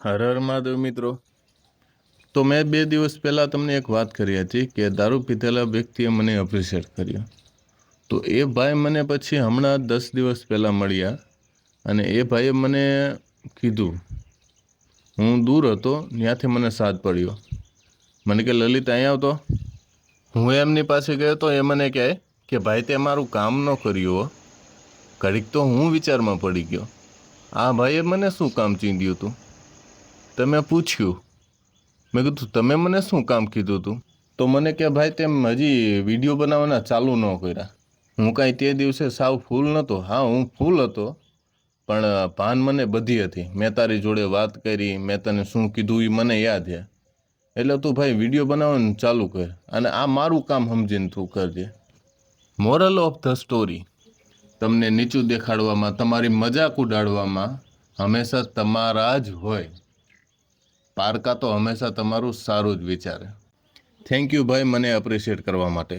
હર હર મહાદેવ મિત્રો. તો મેં 2 દિવસ પહેલાં તમને એક વાત કરી હતી કે દારૂ પીધેલા વ્યક્તિએ મને એપ્રિશિએટ કર્યો. તો એ ભાઈ મને પછી હમણાં 10 દિવસ પહેલાં મળ્યા અને એ ભાઈએ મને કીધું, હું દૂર હતો ત્યાંથી મને સાથ પડ્યો. મને કે લલિત અહીંયા આવતો. હું એમની પાસે ગયો તો એ મને કહે કે ભાઈ તે મારું કામ ન કર્યું. ઘડીક તો હું વિચારમાં પડી ગયો, આ ભાઈએ મને શું કામ ચીંધ્યું હતું. તમે પૂછ્યું, મેં કીધું તમે મને શું કામ કીધું હતું. તો મને કે ભાઈ તેમ હજી વિડીયો બનાવવાના ચાલુ ન કર્યા. હું કાંઈ તે દિવસે સાવ ફૂલ નહોતો. હા, હું ફૂલ હતો, પણ ભાન મને બધી હતી. મેં તારી જોડે વાત કરી, મેં તને શું કીધું એ મને યાદ છે. એટલે તું ભાઈ વિડીયો બનાવવાનું ચાલુ કર અને આ મારું કામ સમજીને તું કરજે. મોરલ ઓફ ધ સ્ટોરી, તમને નીચું દેખાડવામાં, તમારી મજાક ઉડાડવામાં હંમેશા તમારા જ હોય. પારકા તો હંમેશા તમારું સારું જ વિચારે. થેન્ક યુ ભાઈ મને એપ્રિશિએટ કરવા માટે.